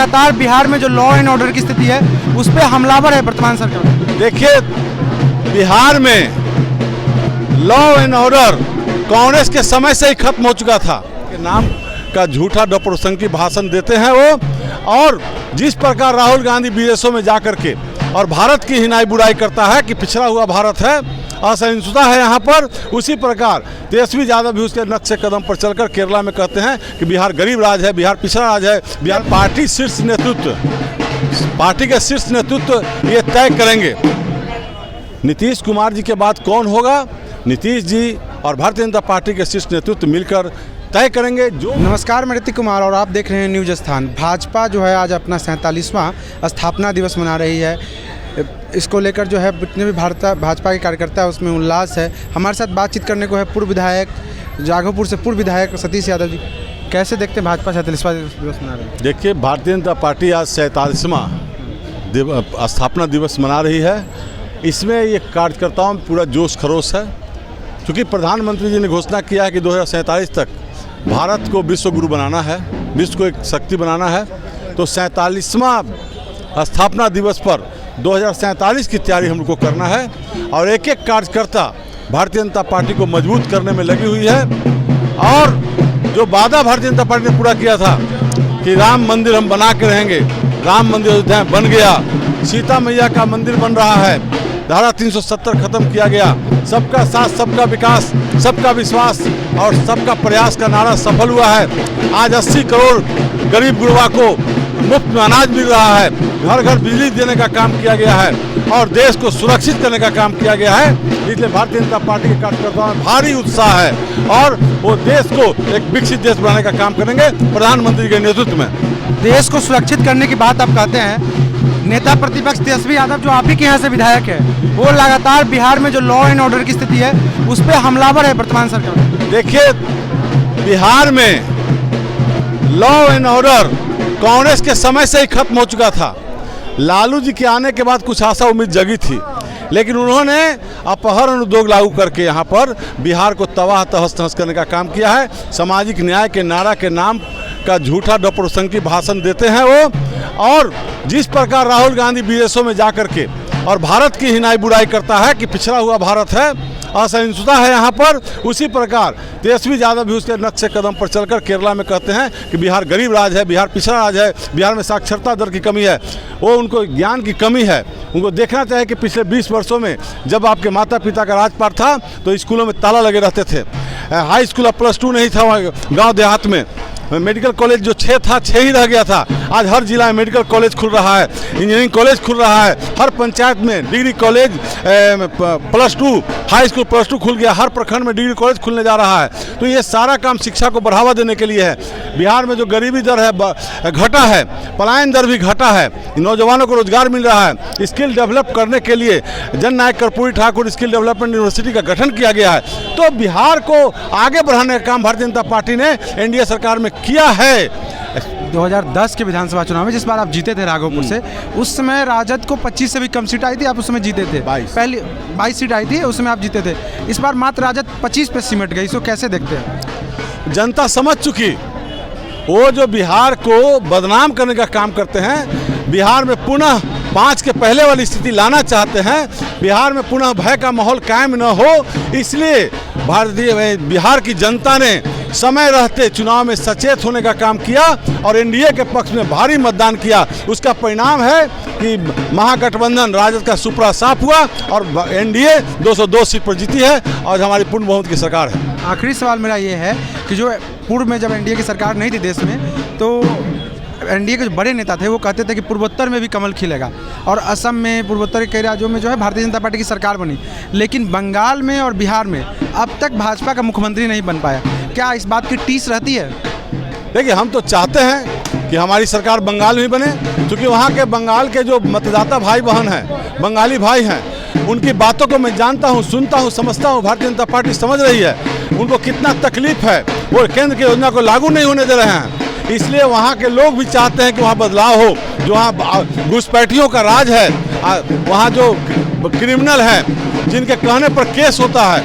लगातार बिहार में जो लॉ एंड ऑर्डर की स्थिति है उस पर हमलावर है वर्तमान सरकार। देखिए, बिहार में लॉ एंड ऑर्डर कांग्रेस के समय से ही खत्म हो चुका था। के नाम का झूठा डॉक्टर भाषण देते हैं वो, और जिस प्रकार राहुल गांधी विदेशों में जाकर के और भारत की हिनाई बुराई करता है कि पिछड़ा हुआ भारत है, असहिष्णुता है यहाँ पर, उसी प्रकार तेजस्वी यादव भी उसके नक्शे कदम पर चलकर केरला में कहते हैं कि बिहार गरीब राज्य है, बिहार पिछड़ा राज्य है। बिहार पार्टी शीर्ष नेतृत्व, पार्टी के शीर्ष नेतृत्व ये तय करेंगे नीतीश कुमार जी के बाद कौन होगा। नीतीश जी और भारतीय जनता पार्टी के शीर्ष नेतृत्व मिलकर तय करेंगे। जो नमस्कार, मैं ऋतिक कुमार और आप देख रहे हैं न्यूज स्थान। भाजपा जो है आज अपना 47वां स्थापना दिवस मना रही है। इसको लेकर जो है जितने भी भाजपा के कार्यकर्ता है उसमें उल्लास है। हमारे साथ बातचीत करने को है पूर्व विधायक जाघोपुर से पूर्व विधायक सतीश यादव जी। कैसे देखते हैं भाजपा 47वां दिवस मना रही है? देखिए, भारतीय जनता पार्टी आज 47वां स्थापना दिवस मना रही है। इसमें ये कार्यकर्ताओं में पूरा जोश खरोश है, क्योंकि प्रधानमंत्री जी ने घोषणा किया है कि 2047 तक भारत को विश्व गुरु बनाना है, विश्व को एक शक्ति बनाना है। तो 47वां स्थापना दिवस पर 2047 की तैयारी हम लोग को करना है, और एक एक कार्यकर्ता भारतीय जनता पार्टी को मजबूत करने में लगी हुई है। और जो वादा भारतीय जनता पार्टी ने पूरा किया था कि राम मंदिर हम बना के रहेंगे, राम मंदिर अयोध्या में बन गया, सीता मैया का मंदिर बन रहा है, धारा 370 खत्म किया गया, सबका साथ सबका विकास सबका विश्वास और सबका प्रयास का नारा सफल हुआ है। आज 80 करोड़ गरीब गुरबा को मुफ्त में अनाज मिल रहा है, घर घर बिजली देने का काम किया गया है, और देश को सुरक्षित करने का काम किया गया है। इसलिए भारतीय जनता पार्टी के कार्यकर्ताओं में भारी उत्साह है, और वो देश को एक विकसित देश बनाने का काम करेंगे प्रधानमंत्री के नेतृत्व में। देश को सुरक्षित करने की बात आप कहते हैं। नेता प्रतिपक्ष तेजस्वी यादव जो आप ही के यहाँ से विधायक है, वो लगातार बिहार में जो लॉ एंड ऑर्डर की स्थिति है उस पर हमलावर है वर्तमान सरकार। देखिए, बिहार में लॉ एंड ऑर्डर कांग्रेस के समय से ही खत्म हो चुका था। लालू जी के आने के बाद कुछ आशा उम्मीद जगी थी, लेकिन उन्होंने अपहरण उद्योग लागू करके यहाँ पर बिहार को तबाह तहस नहस करने का काम किया है। सामाजिक न्याय के नारा के नाम का झूठा डॉक्टर भाषण देते हैं वो, और जिस प्रकार राहुल गांधी विदेशों में जाकर के और भारत की हिनाई बुराई करता है कि पिछड़ा हुआ भारत है, असहिष्णुता है यहाँ पर, उसी प्रकार तेजस्वी यादव भी उसके नक्शे कदम पर चलकर केरला में कहते हैं कि बिहार गरीब राज्य है, बिहार पिछड़ा राज्य है, बिहार में साक्षरता दर की कमी है, वो उनको ज्ञान की कमी है। उनको देखना चाहिए कि पिछले 20 वर्षों में जब आपके माता पिता का राजपाट था तो स्कूलों में ताला लगे रहते थे, हाई स्कूल अब +2 नहीं था गाँव देहात में, मेडिकल कॉलेज जो 6 था 6 ही रह गया था। आज हर जिला में मेडिकल कॉलेज खुल रहा है, इंजीनियरिंग कॉलेज खुल रहा है, हर पंचायत में डिग्री कॉलेज +2 हाई स्कूल +2 खुल गया, हर प्रखंड में डिग्री कॉलेज खुलने जा रहा है। तो ये सारा काम शिक्षा को बढ़ावा देने के लिए है। बिहार में जो गरीबी दर है घटा है, पलायन दर भी घटा है, नौजवानों को रोजगार मिल रहा है। स्किल डेवलप करने के लिए Jannayak Karpoori Thakur skill development university का गठन किया गया है। तो बिहार को आगे बढ़ाने का काम भारतीय जनता पार्टी ने एनडीए सरकार में किया है। 2010 के विधानसभा चुनाव में जिस बार आप जीते थे राघोपुर से, उस समय राजद को 25 से भी कम सीट आई थी, आप उस समय जीते थे। 22 22 सीट आई थी, उस समय आप जीते थे। इस बार मात्र राजद 25 पे सिमट गई। इसको कैसे देखते हैं? जनता समझ चुकी, वो जो बिहार को बदनाम करने का काम करते हैं, बिहार में पुनः 5 के पहले वाली स्थिति लाना चाहते हैं, बिहार में पुनः भय का माहौल कायम न हो, इसलिए बिहार की जनता ने समय रहते चुनाव में सचेत होने का काम किया और एनडीए के पक्ष में भारी मतदान किया। उसका परिणाम है कि महागठबंधन राजद का सुपड़ा साफ हुआ और एनडीए 202 सीट पर जीती है और हमारी पूर्ण बहुमत की सरकार है। आखिरी सवाल मेरा ये है कि जो पूर्व में जब एनडीए की सरकार नहीं थी देश में, तो एनडीए के जो बड़े नेता थे वो कहते थे कि पूर्वोत्तर में भी कमल खिलेगा, और असम में पूर्वोत्तर के कई राज्यों में जो है भारतीय जनता पार्टी की सरकार बनी, लेकिन बंगाल में और बिहार में अब तक भाजपा का मुख्यमंत्री नहीं बन पाया। क्या इस बात की टीस रहती है? देखिए, हम तो चाहते हैं कि हमारी सरकार बंगाल में बने, क्योंकि वहाँ के बंगाल के जो मतदाता भाई बहन हैं, बंगाली भाई हैं, उनकी बातों को मैं जानता हूँ, सुनता हूँ, समझता हूँ। भारतीय जनता पार्टी समझ रही है उनको कितना तकलीफ है, वो केंद्र की योजना को लागू नहीं होने दे रहे हैं। इसलिए वहाँ के लोग भी चाहते हैं कि वहाँ बदलाव हो। जो वहाँ घुसपैठियों का राज है, वहाँ जो क्रिमिनल हैं, जिनके कहने पर केस होता है,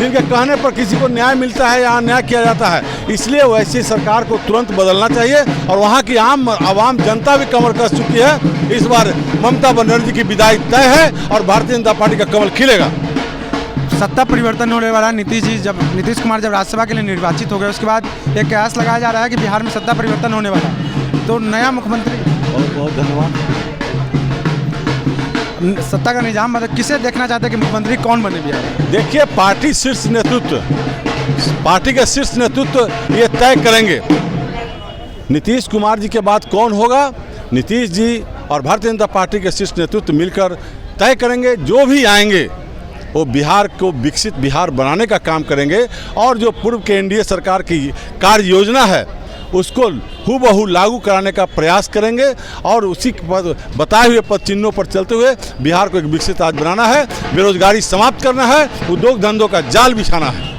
जिनके कहने पर किसी को न्याय मिलता है या अन्याय किया जाता है। इसलिए वैसी सरकार को तुरंत बदलना चाहिए और वहाँ की आवाम जनता भी कमर कस चुकी है। इस बार ममता बनर्जी की विदाई तय है और भारतीय जनता पार्टी का कमल खिलेगा। सत्ता परिवर्तन होने वाला नीतीश कुमार जब राज्यसभा के लिए निर्वाचित हो गए उसके बाद एक कयास लगाया जा रहा है कि बिहार में सत्ता परिवर्तन होने वाला है, तो नया मुख्यमंत्री। बहुत बहुत धन्यवाद। सत्ता का निजाम मतलब किसे देखना चाहते हैं कि मुख्यमंत्री कौन बने बिहार में? देखिए, पार्टी शीर्ष नेतृत्व, पार्टी के शीर्ष नेतृत्व ये तय करेंगे नीतीश कुमार जी के बाद कौन होगा। नीतीश जी और भारतीय जनता पार्टी के शीर्ष नेतृत्व मिलकर तय करेंगे। जो भी आएंगे वो बिहार को विकसित बिहार बनाने का काम करेंगे और जो पूर्व के एनडीए सरकार की कार्य योजना है उसको हूबहू लागू कराने का प्रयास करेंगे और उसी बताए हुए पद चिन्हों पर चलते हुए बिहार को एक विकसित राज्य बनाना है, बेरोजगारी समाप्त करना है, उद्योग धंधों का जाल बिछाना है।